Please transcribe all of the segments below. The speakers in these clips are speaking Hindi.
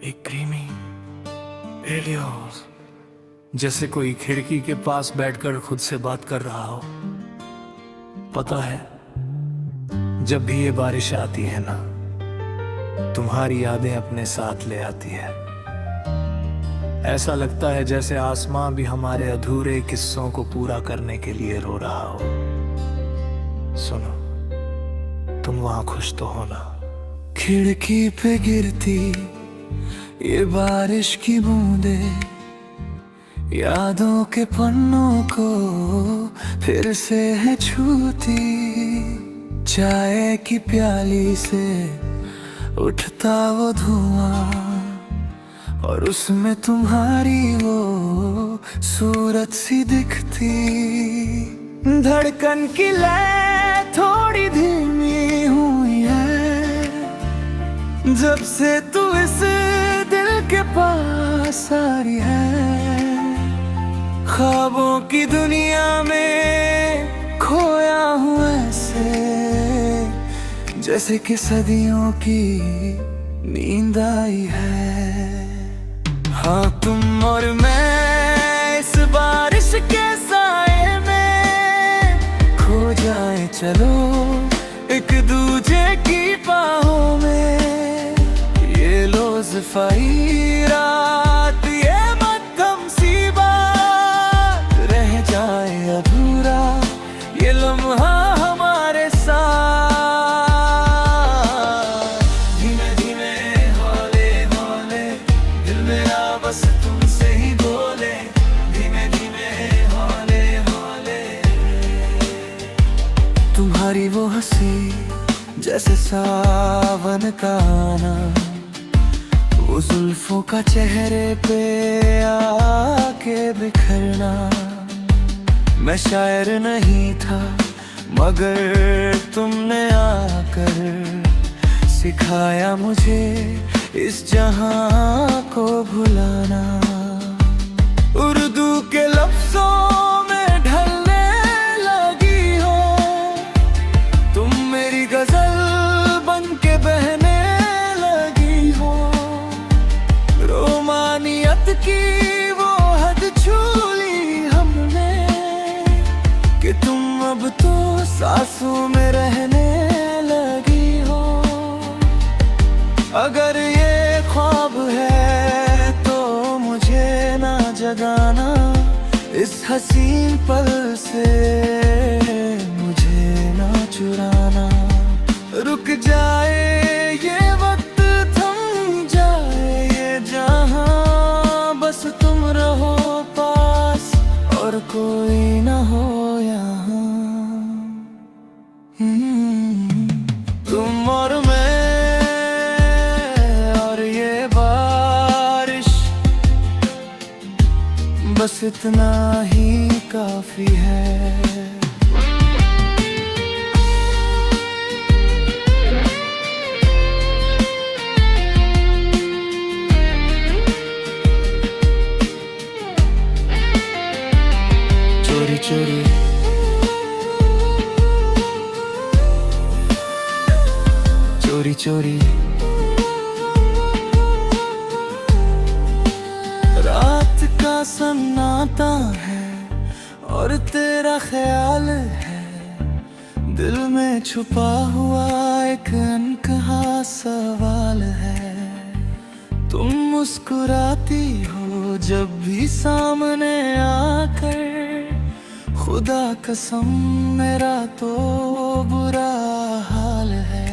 एक क्रीमी रेडियो, जैसे कोई खिड़की के पास बैठकर खुद से बात कर रहा हो। पता है, जब भी ये बारिश आती है ना, तुम्हारी यादें अपने साथ ले आती है। ऐसा लगता है जैसे आसमां भी हमारे अधूरे किस्सों को पूरा करने के लिए रो रहा हो। सुनो, तुम वहां खुश तो हो ना? खिड़की पे गिरती ये बारिश की बूंदे यादों के पन्नों को फिर से है छूती। चाय की प्याली से उठता वो धुआं और उसमें तुम्हारी वो सूरत सी दिखती। धड़कन की लय थोड़ी धीमी हुई है जब से तू इस दिल के पास आ रही है। ख्वाबों की दुनिया में खोया हूँ ऐसे, जैसे कि सदियों की नींद आई है। हाँ, तुम और मैं इस बारिश के साए में खो जाए, चलो एक दूजे की बाहों में। ये लो सफाई रात, ये मध्यम सी बात रह जाए अधूरा, ये लम्हा हमारे साथ। धीमे धीमे हौले हौले दिल मेरा बस तुमसे ही बोले। धीमे धीमे हौले हौले तुम्हारी वो हंसी जैसे सावन का आना, वो जुल्फों का चेहरे पे आके बिखरना। मैं शायर नहीं था मगर तुमने आकर सिखाया मुझे इस जहां को भुलाना। उर्दू के लफ्जों में ढलने लगी हो तुम, मेरी गजल बन के बहने लगी हो। रोमानियत की वो हद छू ली हमने कि तुम अब तो सांसों में रहने लगी हो। अगर ये ख्वाब है तो मुझे ना जगाना, इस हसीन पल से मुझे ना चुराना। रुक जाए ये वक्त, थम जाए ये जहां, बस तुम रहो पास और कोई ना हो यहाँ। तुम और मैं और ये बारिश, बस इतना ही काफी है। चोरी चोरी चोरी चोरी रात का सन्नाटा है और तेरा ख्याल है, दिल में छुपा हुआ एक अनकहा सवाल है। तुम मुस्कुराती हो जब भी सामने आकर, खुदा कसम मेरा तो बुरा हाल है।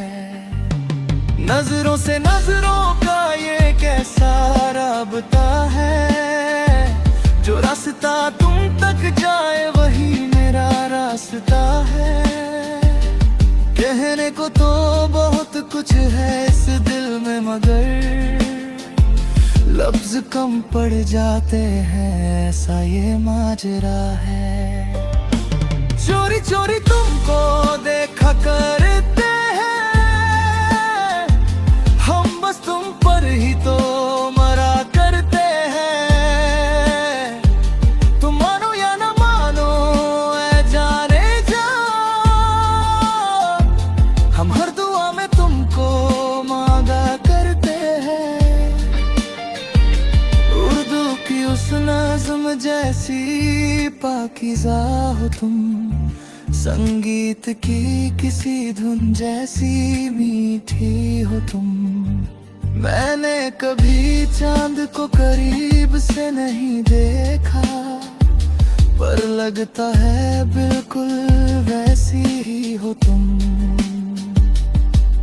नजरों से नजरों का ये कैसा राबता है, जो रास्ता तुम तक जाए वही मेरा रास्ता है। कहने को तो बहुत कुछ है इस दिल में मगर लफ्ज कम पड़ जाते हैं, ऐसा ये माजरा है। चोरी चोरी तुमको देखा करते हैं हम, बस तुम पर ही तो मरा करते हैं। तुम मानो या ना मानो ऐ जाने जा, हम हर दुआ में तुमको मांगा करते हैं। जैसी पाकीज़ा हो तुम, संगीत की किसी धुन जैसी मीठी हो तुम। मैंने कभी चांद को करीब से नहीं देखा, पर लगता है बिल्कुल वैसी ही हो तुम।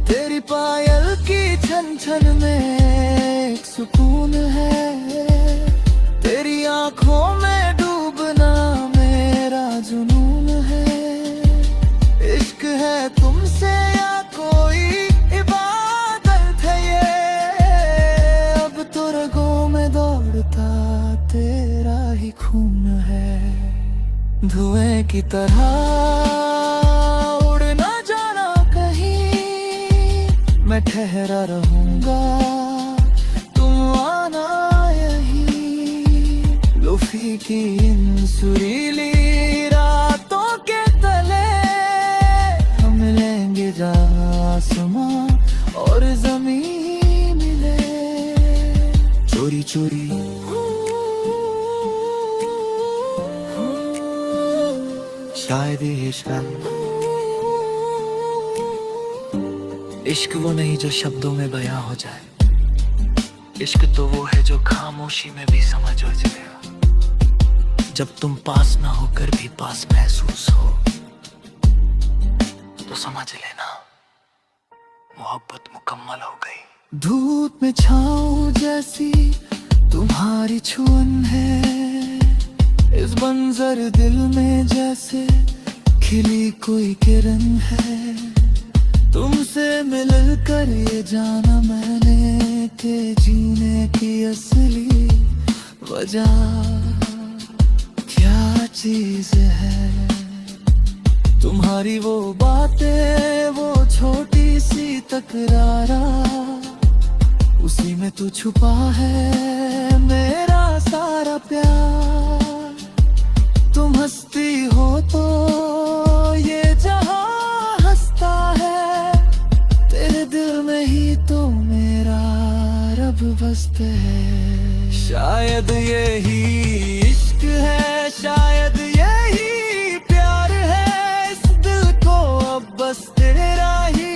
तेरी पायल की छन छन में एक सुकून है, तेरी आंखों में डूबना मेरा जुनून है। इश्क है तुमसे या कोई इबादत है ये, अब तो रगों में दौड़ता तेरा ही खून है। धुएं की तरह उड़ ना जाना कहीं, मैं ठहरा रहूंगा तुम आना यहीं। लुफी की इन सुरीली रातों के तले हम मिलेंगे जहाँ आसमां और ज़मीन मिले। चोरी चोरी शायद ये इश्क है। इश्क वो नहीं जो शब्दों में बयां हो जाए, इश्क तो वो है जो खामोशी में भी समझ हो जाएगा। जब तुम पास ना होकर भी पास महसूस हो तो समझ लेना मोहब्बत मुकम्मल हो गई। धूप में छाँव जैसी तुम्हारी छुअन है, इस बंजर दिल में जैसे खिली कोई किरण है। तुमसे मिलकर ये जाना मैंने कि जीने की असली वजह क्या चीज है। तुम्हारी वो बातें, वो छोटी सी तकरारा, उसी में तो छुपा है मेरा सारा प्यार। तुम हंसती हो तो ये जहां हंसता है, तेरे दिल में ही तो मेरा रब बसते है। शायद यही इश्क है, शायद यही प्यार है। इस दिल को अब बस तेरा ही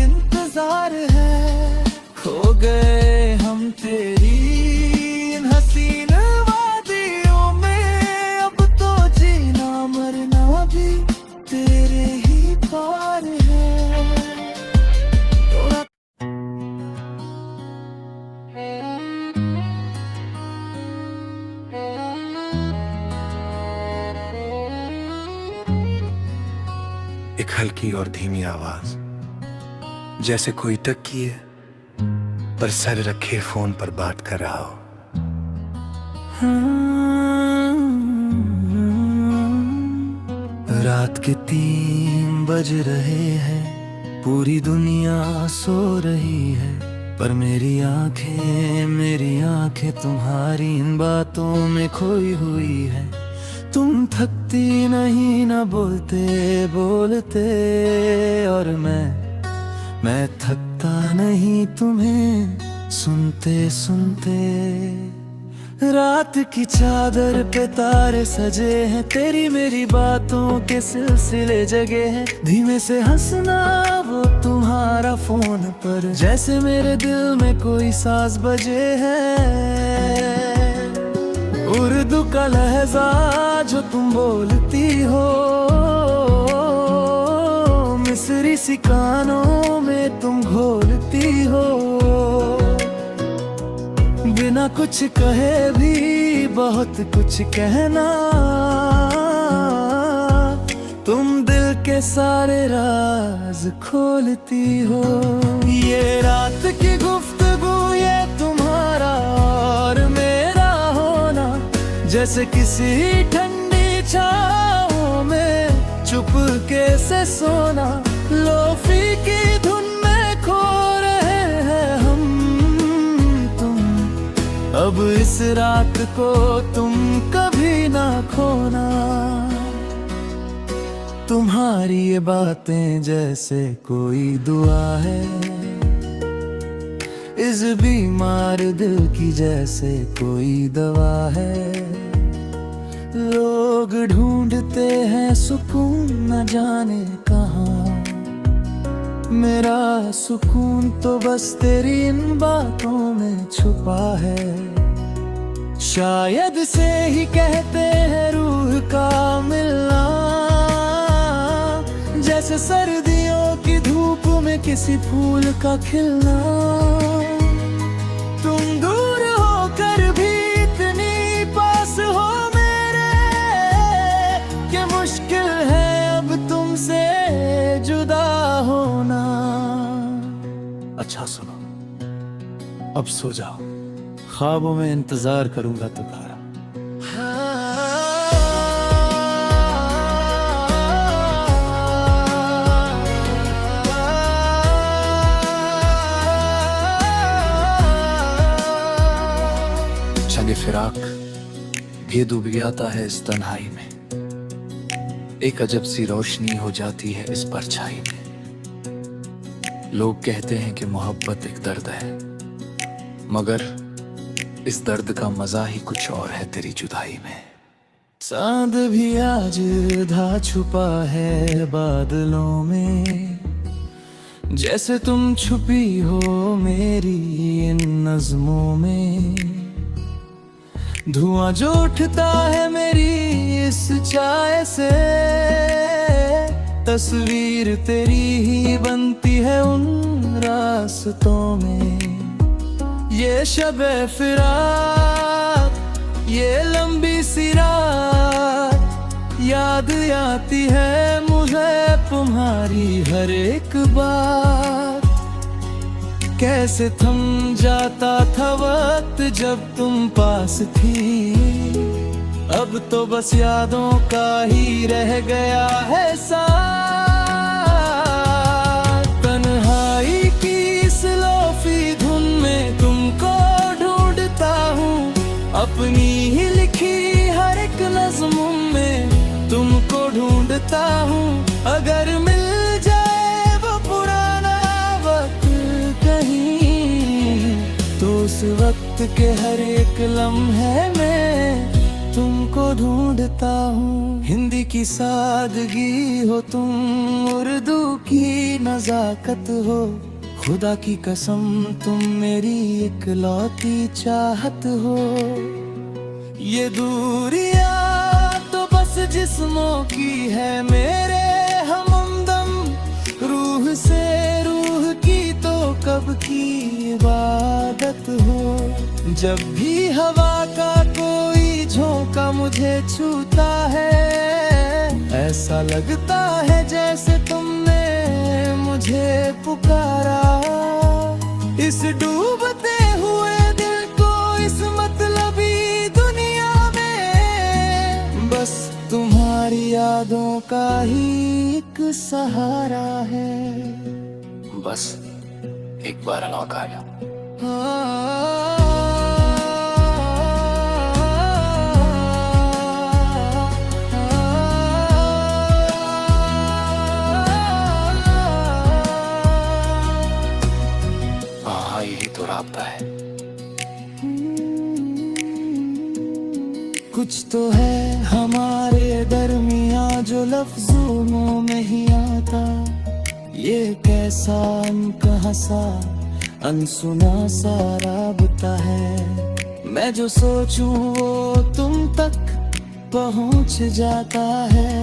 इंतजार है। खो गए हम तेरी इन हसीन वादियों में, अब तो जीना मरना भी तेरे ही पार है। एक हल्की और धीमी आवाज, जैसे कोई तकिए पर सर रखे फोन पर बात कर रहा हो। रात के 3 बज रहे हैं, पूरी दुनिया सो रही है, पर मेरी आंखें तुम्हारी इन बातों में खोई हुई है। तुम थकती नहीं ना बोलते बोलते, और मैं थकता नहीं तुम्हें सुनते सुनते। रात की चादर पे तारे सजे हैं, तेरी मेरी बातों के सिलसिले जगे हैं। धीमे से हंसना वो तुम्हारा फोन पर, जैसे मेरे दिल में कोई साज बजे है। उर्दू का लहजा जो तुम बोलती हो, मिस्री सी कानों में तुम घोलती हो। बिना कुछ कहे भी बहुत कुछ कहना, तुम दिल के सारे राज खोलती हो। ये रात की गुफ्तगू, ये तुम्हारा और मेरा होना, जैसे किसी ठंडी छाँव में चुपके से सोना। लोफी की धुन में खो रहे हैं हम तुम, अब इस रात को तुम कभी ना खोना। तुम्हारी ये बातें जैसे कोई दुआ है, इस बीमार दिल की जैसे कोई दवा है। लोग ढूंढते हैं सुकून न जाने कहाँ, मेरा सुकून तो बस तेरी इन बातों में छुपा है। शायद से ही कहते हैं रूह का मिलना, जैसे सर्दियों की धूप में किसी फूल का खिलना। तुम दूर होकर भी इतनी पास हो मेरे, कि मुश्किल है अब तुमसे जुदा होना। अच्छा सुनो, अब सो जाओ, ख्वाबों में इंतजार करूंगा तुम्हारा। चंगे फिराक भी डूब जाता है इस तन्हाई में, एक अजब सी रोशनी हो जाती है इस परछाई में। लोग कहते हैं कि मोहब्बत एक दर्द है, मगर इस दर्द का मजा ही कुछ और है तेरी जुदाई में। चांद भी आज धा छुपा है बादलों में, जैसे तुम छुपी हो मेरी इन नज़्मों में। धुआं जो उठता है मेरी इस चाय से, तस्वीर तेरी ही बनती है उन रास्तों में। ये शबे फिराक, ये लंबी सी रात, याद आती है मुझे तुम्हारी हर एक बात। कैसे थम जाता था वक्त जब तुम पास थी, अब तो बस यादों का ही रह गया है साथ। तन्हाई की इस लोफी धुन में तुमको ढूंढता हूँ, अपनी ही लिखी हर एक नज़्म में तुमको ढूंढता हूँ। अगर मिल जाए वो पुराना वक्त कहीं, तो उस वक्त के हर एक लम्हे में तुमको ढूंढता हूँ। हिंदी की सादगी हो तुम, उर्दू की नजाकत हो, खुदा की कसम तुम मेरी इकलौती चाहत हो। ये दूरियां तो बस जिस्मों की है मेरे हमदम, रूह से रूह की तो कब की इबादत हो। जब भी हवा का कोई झोंका मुझे छूता है, ऐसा लगता है जैसे तुमने मुझे पुकारा। इस डूबते हुए दिल को इस मतलबी दुनिया में, बस तुम्हारी यादों का ही एक सहारा है। बस एक बार लौट आया। यही तो राब्ता है। कुछ तो है हमारे दरमियां जो लफ्जों में ही आता, ये कैसा अनकहा सा अनसुना सा राबता है। मैं जो सोचूं वो तुम तक पहुंच जाता है,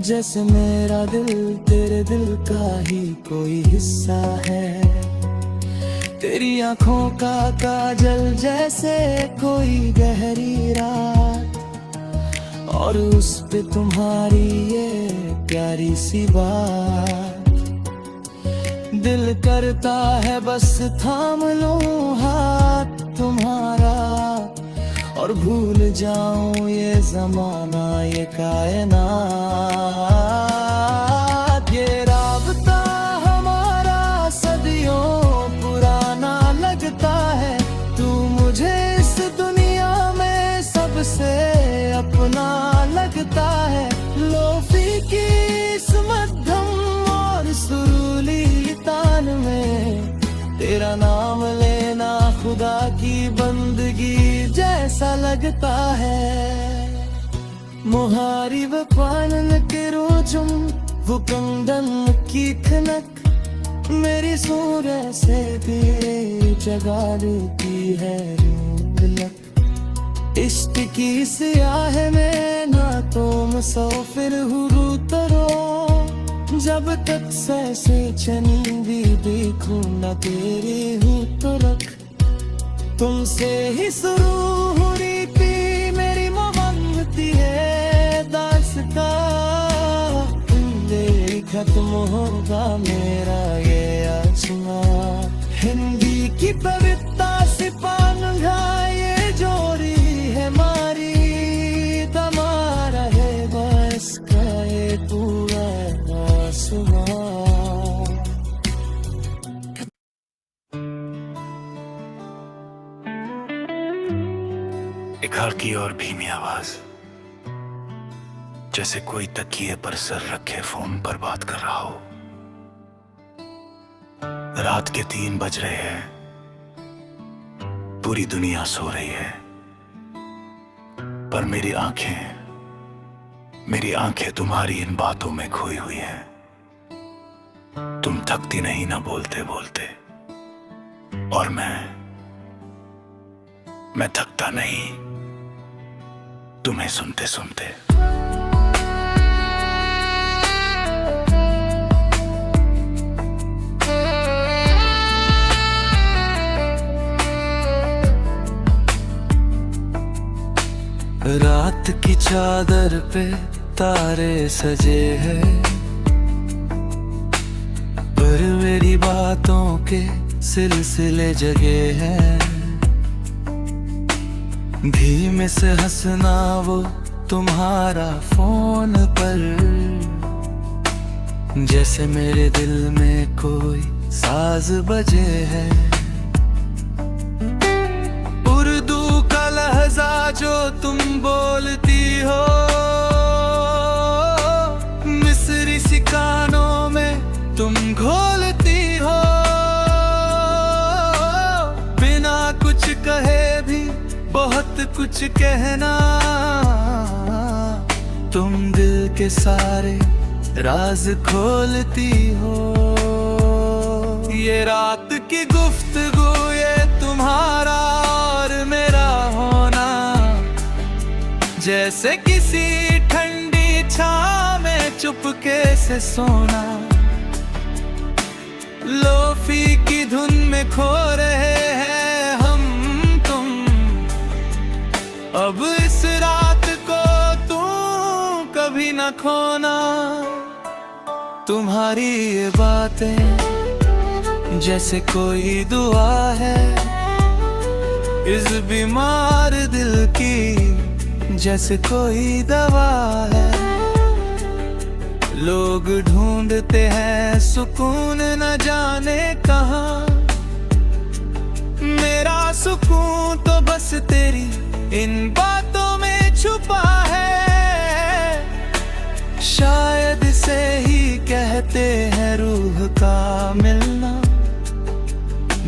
जैसे मेरा दिल तेरे दिल का ही कोई हिस्सा है। तेरी आंखों का काजल जैसे कोई गहरी रात, और उस पे तुम्हारी ये प्यारी सी बात। दिल करता है बस थाम लूं हाथ तुम्हारा, और भूल जाऊं ये जमाना ये कायनात। ये राबता हमारा सदियों पुराना लगता है, तू मुझे इस दुनिया में सबसे अपना लगता है। लोफी की इस मध्यम और सुरीली तान में तेरा नाम लेना खुदा की बंदगी जैसा लगता है। मुहारी व पालन के रोजुम वो कंदन की खनक मेरी सूरह से भी जगा देती है लक। इश्क की सियाह में ना तो मुसाफिर हूँ तरो, जब तक से चनींदी देखूं ना तेरी हूँ तो रख। तुमसे ही शुरू हुई थी मेरी मोहब्बती है दास्तां, तुमसे खत्म होगा मेरा ये आसमां। हिंदी की पवित्रता से पालूंगा ये जोड़ी है मारी, तुम्हारा है बस का ये पूरा आसमां। एक हल्की और धीमी आवाज, जैसे कोई तकिए पर सर रखे फोन पर बात कर रहा हो। रात के 3 बज रहे हैं, पूरी दुनिया सो रही है, पर मेरी आंखें तुम्हारी इन बातों में खोई हुई हैं। तुम थकती नहीं ना बोलते बोलते, और मैं थकता नहीं तुम्हें सुनते सुनते। रात की चादर पे तारे सजे हैं, पर मेरी बातों के सिलसिले जगे हैं। धीमे से हंसना वो तुम्हारा फोन पर, जैसे मेरे दिल में कोई साज बजे है। उर्दू का लहजा जो तुम बोलती हो, मिस्री सिकानों में तुम घोलती हो। बिना कुछ कहे भी बहुत कुछ कहना, तुम दिल के सारे राज खोलती हो। ये रात की गुफ्तगू ये तुम्हारा और मेरा होना, जैसे किसी ठंडी छां में चुपके से सोना। लोफी की धुन में खो रहे हैं हम तुम, अब इस रात को तू कभी न खोना। तुम्हारी ये बातें जैसे कोई दुआ है, इस बीमार दिल की जैसे कोई दवा है। लोग ढूंढते हैं सुकून न जाने कहाँ, मेरा सुकून तो बस तेरी इन बातों में छुपा है। शायद से ही कहते हैं रूह का मिलना,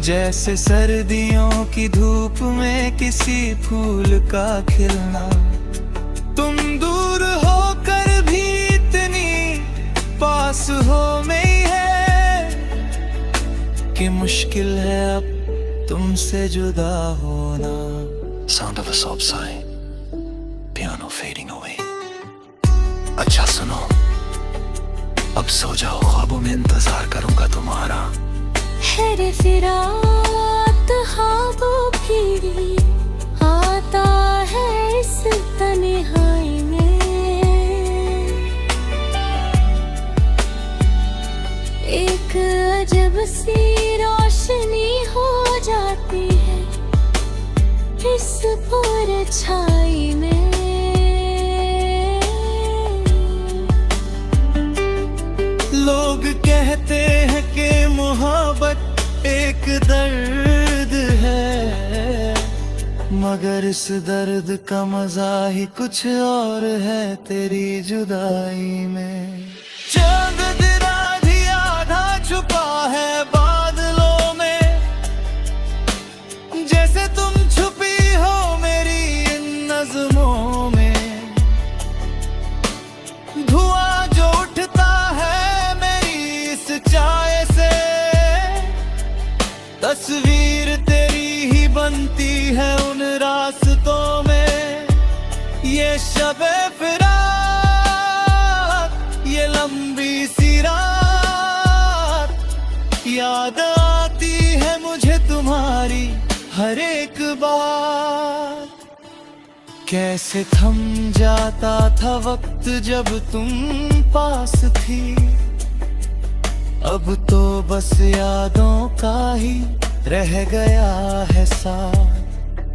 जैसे सर्दियों की धूप में किसी फूल का खिलना। तुम दूर होकर भी इतनी पास हो में ही है, कि मुश्किल है अब तुमसे जुदा होना। Sound of a sob sigh, piano fading away. अच्छा सुनो, अब सो जाओ, ख्वाबों में इंतजार करूंगा तुम्हारा। है फिरात ख्वाबों फिरी आता है इस तन्हाई में, एक अजब सी रोशनी हो जाती है इस पूरे छाई में। लोग कहते हैं कि मोहब्बत एक दर्द है, मगर इस दर्द का मजा ही कुछ और है तेरी जुदाई में। चांद भी आधा छुपा है बादलों में, जैसे तुम छुपी हो मेरी इन नज़्मों में। तस्वीर तेरी ही बनती है उन रास्तों में। ये शबे फिराक, ये लंबी सी रात, याद आती है मुझे तुम्हारी हर एक बात। कैसे थम जाता था वक्त जब तुम पास थी, अब तो बस यादों का ही रह गया है साथ।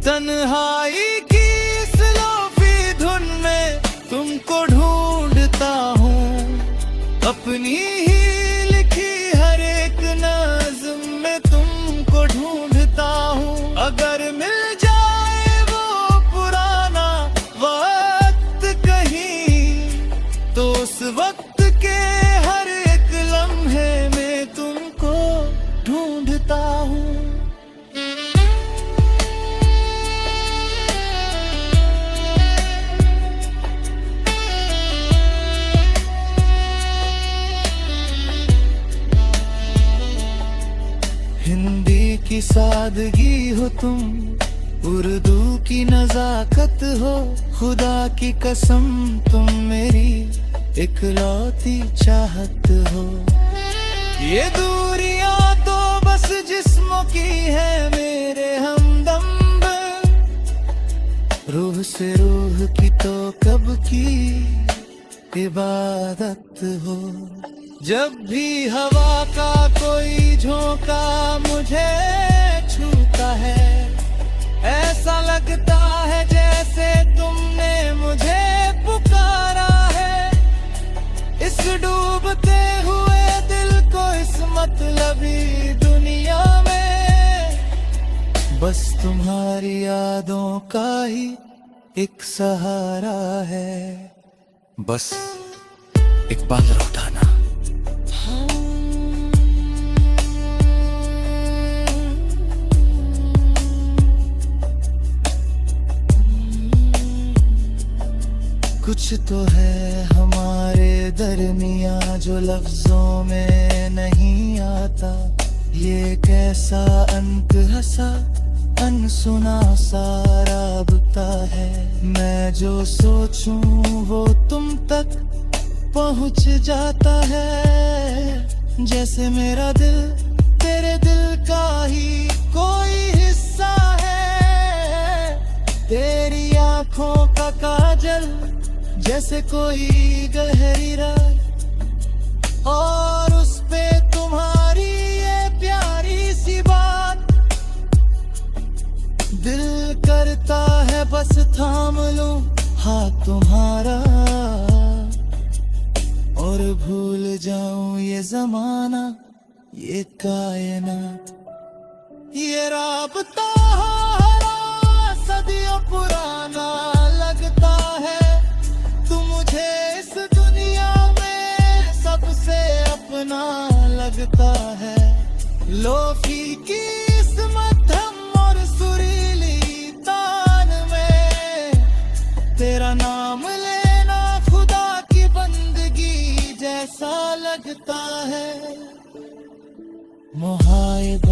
तन्हाई की इस लोफी धुन में तुमको ढूंढता हूँ, अपनी ही लिखी हर एक नज़्म में तुमको ढूंढता हूँ। अगर मिल जाए वो पुराना वक्त कहीं, तो उस वक्त के हर एक लम्हे में तुमको ढूंढता हूँ। हिंदी की सादगी हो तुम, उर्दू की नजाकत हो, खुदा की कसम तुम मेरी इकलौती चाहत हो। ये दूरियां तो बस जिस्मों की है मेरे हमदम, रूह से रूह की तो कब की इबादत हो। जब भी हवा का कोई झोंका मुझे छूता है, ऐसा लगता है जैसे तुमने मुझे पुकारा है। इस डूबते हुए दिल को इस मतलबी दुनिया में, बस तुम्हारी यादों का ही एक सहारा है। बस एक बादल उठाना। कुछ तो है हमारे दरमिया जो लफ्जों में नहीं आता। ये कैसा अनकहा अनसुना सा राबता है। मैं जो सोचूं वो तुम तक पहुंच जाता है, जैसे मेरा दिल तेरे दिल का ही कोई हिस्सा है। तेरी आंखों का काजल जैसे कोई गहरी रात, और उस पे तुम्हारी ये प्यारी सी बात। दिल करता है बस थाम लूं हाथ तुम्हारा, और भूल जाऊं ये जमाना ये कायनात। ये राबता हरा सदियों पुराना लगता है, तू मुझे इस दुनिया में सबसे अपना लगता है। लोफी की इस मध्यम और सुरीली तान में तेरा नाम लेना खुदा की बंदगी जैसा लगता है। मुहाइब